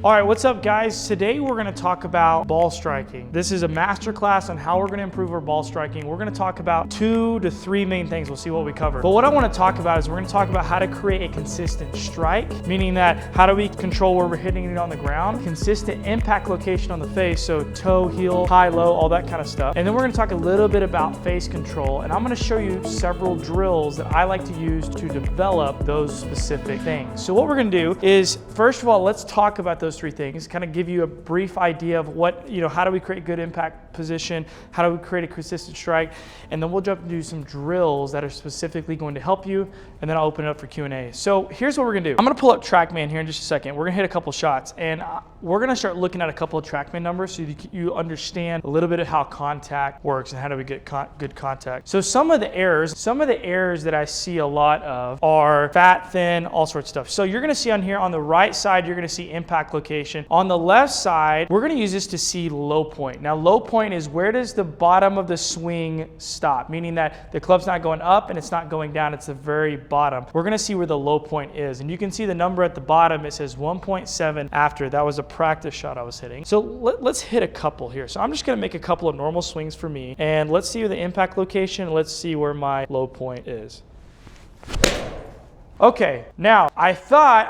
All right, what's up guys? Today we're gonna talk about ball striking. This is a masterclass on how we're gonna improve our ball striking. We're gonna talk about 2 to 3 main things. We'll see what we cover. But what I wanna talk about is we're gonna talk about how to create a consistent strike, meaning that how do we control where we're hitting it on the ground, consistent impact location on the face, so toe, heel, high, low, all that kind of stuff. And then we're gonna talk a little bit about face control, and I'm gonna show you several drills that I like to use to develop those specific things. So what we're gonna do is, first of all, let's talk about those 3 things, kind of give you a brief idea of what, how do we create good impact position, how do we create a consistent strike, and then we'll jump into some drills that are specifically going to help you, and then I'll open it up for Q&A. So here's what we're gonna do. I'm gonna pull up TrackMan here in just a second. We're gonna hit a couple shots, and we're gonna start looking at a couple of TrackMan numbers so you understand a little bit of how contact works and how do we get good contact. So some of the errors that I see a lot of are fat, thin, all sorts of stuff. So you're gonna see on here on the right side, you're gonna see impact location. On the left side, we're gonna use this to see low point. Now low point is where does the bottom of the swing stop, meaning that the club's not going up and it's not going down, it's the very bottom. We're gonna see where the low point is. And you can see the number at the bottom, it says 1.7 after. That was a practice shot I was hitting. So let's hit a couple here. So I'm just gonna make a couple of normal swings for me, and let's see the impact location, let's see where my low point is. Okay, now I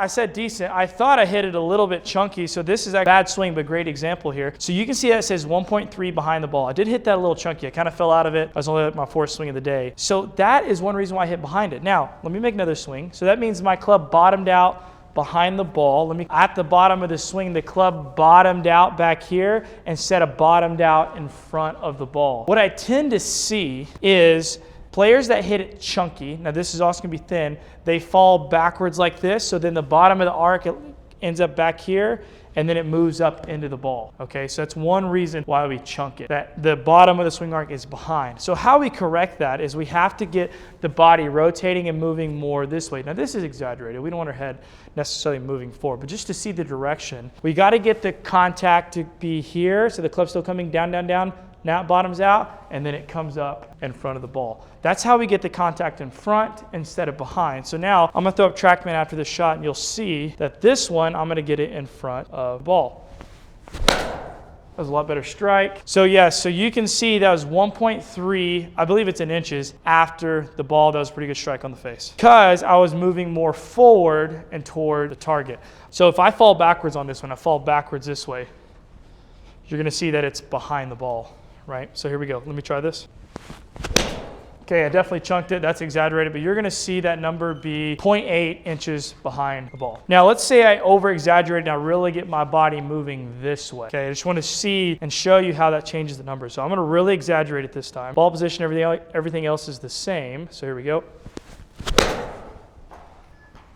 said decent. I thought I hit it a little bit chunky, so this is a bad swing, but great example here. So you can see that it says 1.3 behind the ball. I did hit that a little chunky. I kind of fell out of it. I was only at my 4th swing of the day. So that is one reason why I hit behind it. Now, let me make another swing. So that means my club bottomed out behind the ball. At the bottom of the swing, the club bottomed out back here instead of bottomed out in front of the ball. What I tend to see is players that hit it chunky, now this is also gonna be thin, they fall backwards like this, so then the bottom of the arc it ends up back here, and then it moves up into the ball, okay? So that's one reason why we chunk it, that the bottom of the swing arc is behind. So how we correct that is we have to get the body rotating and moving more this way. Now this is exaggerated. We don't want our head necessarily moving forward, but just to see the direction, we gotta get the contact to be here, so the club's still coming down, down, down. Now it bottoms out, and then it comes up in front of the ball. That's how we get the contact in front instead of behind. So now I'm gonna throw up TrackMan after this shot, and you'll see that this one, I'm gonna get it in front of the ball. That was a lot better strike. So yes, so you can see that was 1.3, I believe it's in inches, after the ball. That was a pretty good strike on the face, because I was moving more forward and toward the target. So if I fall backwards on this one, I fall backwards this way, you're gonna see that it's behind the ball. Right, so here we go. Let me try this. Okay, I definitely chunked it. That's exaggerated, but you're gonna see that number be 0.8 inches behind the ball. Now, let's say I over-exaggerate and I really get my body moving this way. Okay, I just wanna see and show you how that changes the number. So I'm gonna really exaggerate it this time. Ball position, everything else is the same. So here we go.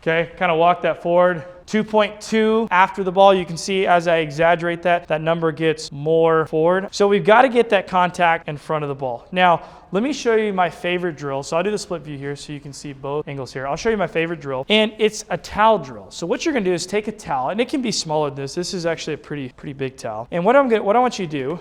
Okay, kind of walk that forward. 2.2 after the ball. You can see as I exaggerate that number gets more forward. So we've got to get that contact in front of the ball. Now, let me show you my favorite drill. So I'll do the split view here so you can see both angles here. I'll show you my favorite drill, and it's a towel drill. So what you're gonna do is take a towel, and it can be smaller than this. This is actually a pretty big towel. And what I want you to do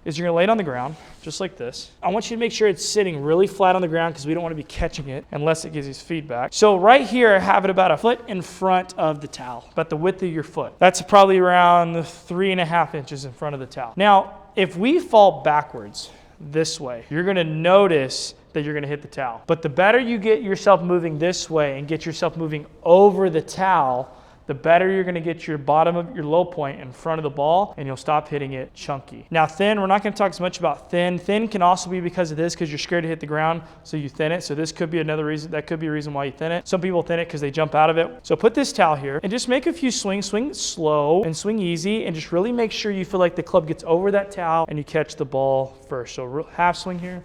is you're gonna lay it on the ground, just like this. I want you to make sure it's sitting really flat on the ground because we don't wanna be catching it unless it gives you feedback. So right here, I have it about a foot in front of the towel, about the width of your foot. That's probably around 3.5 inches in front of the towel. Now, if we fall backwards this way, you're gonna notice that you're gonna hit the towel. But the better you get yourself moving this way and get yourself moving over the towel, the better you're gonna get your bottom of your low point in front of the ball, and you'll stop hitting it chunky. Now thin, we're not gonna talk as much about thin. Thin can also be because of this, because you're scared to hit the ground, so you thin it. So this could be another reason, that could be a reason why you thin it. Some people thin it because they jump out of it. So put this towel here and just make a few swings, swing slow and swing easy, and just really make sure you feel like the club gets over that towel and you catch the ball first. So half swing here,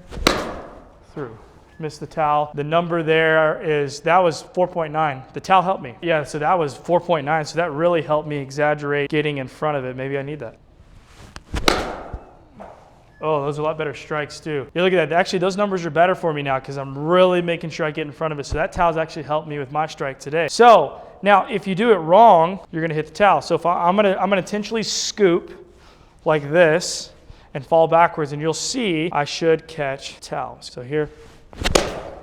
through. Missed the towel. The number there that was 4.9. The towel helped me. Yeah, so that was 4.9. So that really helped me exaggerate getting in front of it. Maybe I need that. Oh, those are a lot better strikes too. Yeah, look at that. Actually, those numbers are better for me now because I'm really making sure I get in front of it. So that towel's actually helped me with my strike today. So now if you do it wrong, you're gonna hit the towel. So if I'm gonna intentionally scoop like this and fall backwards, and you'll see I should catch towel. So here,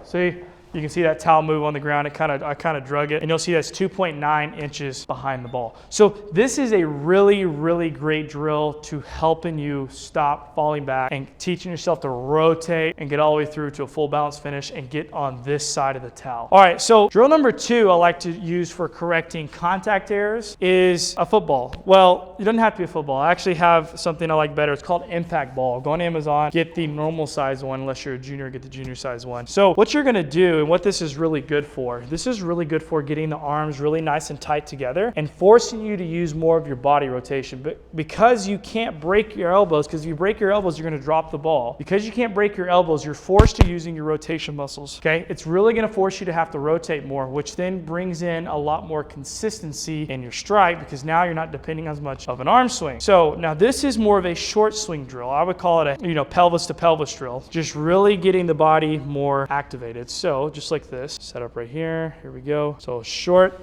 see, You can see that towel move on the ground. I kind of drug it, and you'll see that's 2.9 inches behind the ball. So this is a really, really great drill to helping you stop falling back and teaching yourself to rotate and get all the way through to a full balance finish and get on this side of the towel. All right, so drill number 2 I like to use for correcting contact errors is a football. Well, it doesn't have to be a football. I actually have something I like better. It's called impact ball. Go on Amazon, get the normal size one. Unless you're a junior, get the junior size one. So what you're gonna do, and what this is really good for, this is really good for getting the arms really nice and tight together and forcing you to use more of your body rotation. But because you can't break your elbows, because if you break your elbows, you're gonna drop the ball. Because you can't break your elbows, you're forced to using your rotation muscles, okay? It's really gonna force you to have to rotate more, which then brings in a lot more consistency in your strike, because now you're not depending on as much of an arm swing. So now this is more of a short swing drill. I would call it a pelvis to pelvis drill, just really getting the body more activated. So just like this, set up right here, here we go. So short,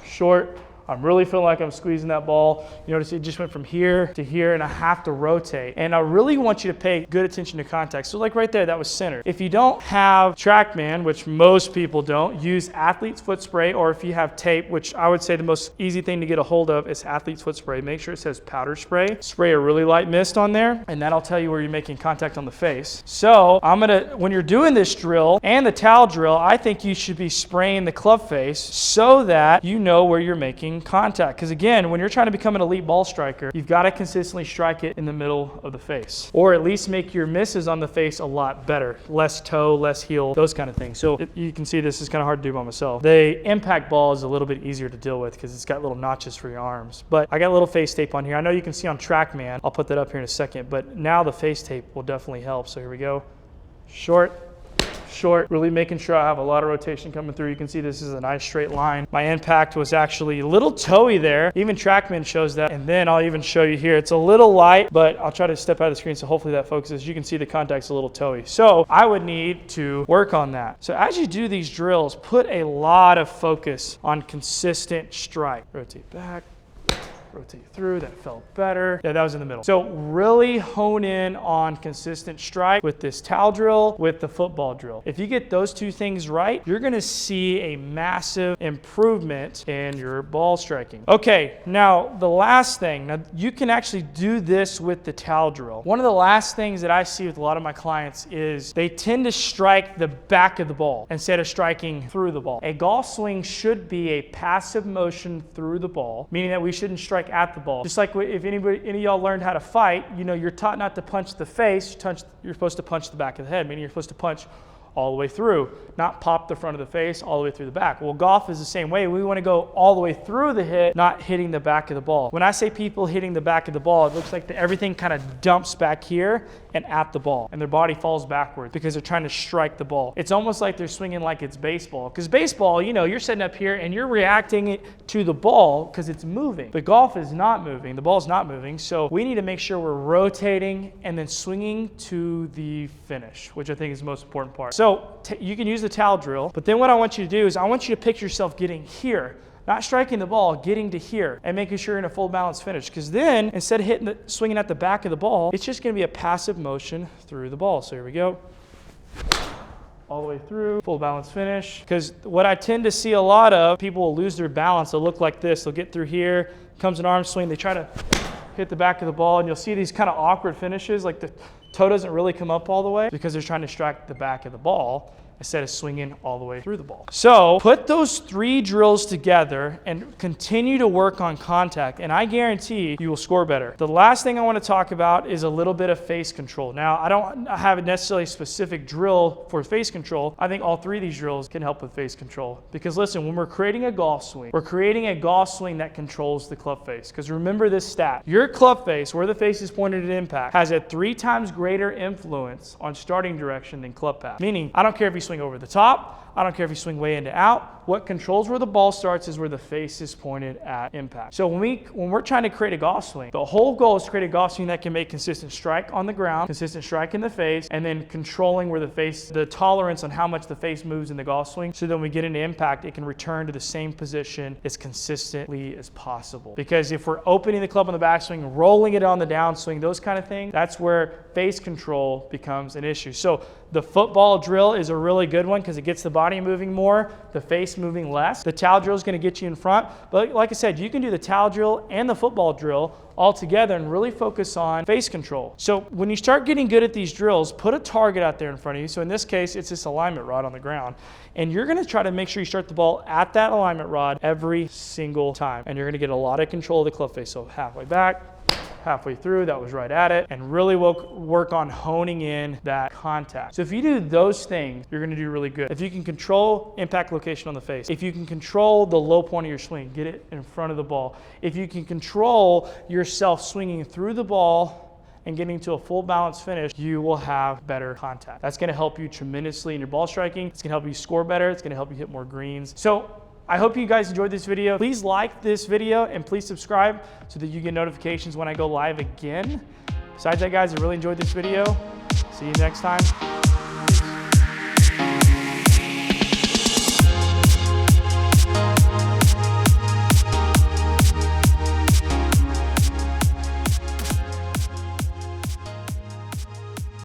short. I'm really feeling like I'm squeezing that ball. You notice it just went from here to here, and I have to rotate. And I really want you to pay good attention to contact. So like right there, that was centered. If you don't have TrackMan, which most people don't, use athlete's foot spray, or if you have tape, which I would say the most easy thing to get a hold of is athlete's foot spray. Make sure it says powder spray. Spray a really light mist on there, and that'll tell you where you're making contact on the face. So when you're doing this drill and the towel drill, I think you should be spraying the club face so that you know where you're making contact. Because again, when you're trying to become an elite ball striker, you've got to consistently strike it in the middle of the face, or at least make your misses on the face a lot better. Less toe, less heel, those kind of things. So you can see this is kind of hard to do by myself. The impact ball is a little bit easier to deal with because it's got little notches for your arms. But I got a little face tape on here. I know you can see on TrackMan. I'll put that up here in a second, but now the face tape will definitely help. So here we go. Short, short, really making sure I have a lot of rotation coming through. You can see this is a nice straight line. My impact was actually a little toey there. Even TrackMan shows that. And then I'll even show you here. It's a little light, but I'll try to step out of the screen so hopefully that focuses. You can see the contact's a little toey. So I would need to work on that. So as you do these drills, put a lot of focus on consistent strike. Rotate back. Rotate through, that felt better. Yeah, that was in the middle. So really hone in on consistent strike with this towel drill, with the football drill. If you get those two things right, you're gonna see a massive improvement in your ball striking. Okay, now the last thing, now you can actually do this with the towel drill. One of the last things that I see with a lot of my clients is they tend to strike the back of the ball instead of striking through the ball. A golf swing should be a passive motion through the ball, meaning that we shouldn't strike at the ball. Just like if any of y'all learned how to fight, you're taught not to punch the face, you're supposed to punch the back of the head, meaning you're supposed to punch all the way through, not pop the front of the face all the way through the back. Well, golf is the same way. We want to go all the way through the hit, not hitting the back of the ball. When I say people hitting the back of the ball, it looks like everything kind of dumps back here and at the ball, and their body falls backwards because they're trying to strike the ball. It's almost like they're swinging like it's baseball, because baseball, you're sitting up here and you're reacting to the ball because it's moving. But golf is not moving. The ball's not moving, so we need to make sure we're rotating and then swinging to the finish, which I think is the most important part. So you can use the towel drill, but then what I want you to do is I want you to picture yourself getting here, not striking the ball, getting to here and making sure you're in a full balance finish. Because then instead of swinging at the back of the ball, it's just going to be a passive motion through the ball. So here we go. All the way through, full balance finish. Because what I tend to see a lot of, people will lose their balance. They'll look like this. They'll get through here, comes an arm swing, they try to hit the back of the ball, and you'll see these kind of awkward finishes, like the toe doesn't really come up all the way because they're trying to strike the back of the ball instead of swinging all the way through the ball. So put those 3 drills together and continue to work on contact, and I guarantee you will score better. The last thing I want to talk about is a little bit of face control. Now, I don't have necessarily a specific drill for face control. I think all 3 of these drills can help with face control, because listen, when we're creating a golf swing, we're creating a golf swing that controls the club face. Because remember this stat, your club face, where the face is pointed at impact, has a 3 times greater influence on starting direction than club path. Meaning, I don't care if you swing over the top, I don't care if you swing way into out. What controls where the ball starts is where the face is pointed at impact. So when we're trying to create a golf swing, the whole goal is to create a golf swing that can make consistent strike on the ground, consistent strike in the face, and then controlling where the tolerance on how much the face moves in the golf swing, so then when we get into impact, it can return to the same position as consistently as possible. Because if we're opening the club on the backswing, rolling it on the downswing, those kind of things, that's where face control becomes an issue. So The football drill is a really good one because it gets the body moving more, the face moving less. The towel drill is going to get you in front. But like I said, you can do the towel drill and the football drill all together and really focus on face control. So when you start getting good at these drills, put a target out there in front of you. So in this case, it's this alignment rod on the ground. And you're going to try to make sure you start the ball at that alignment rod every single time. And you're going to get a lot of control of the club face. So halfway back, halfway through, that was right at it, and really work on honing in that contact. So if you do those things, you're gonna do really good. If you can control impact location on the face, if you can control the low point of your swing, get it in front of the ball, if you can control yourself swinging through the ball and getting to a full balance finish, you will have better contact. That's gonna help you tremendously in your ball striking. It's gonna help you score better. It's gonna help you hit more greens. So I hope you guys enjoyed this video. Please like this video and please subscribe so that you get notifications when I go live again. Besides that, guys, I really enjoyed this video. See you next time.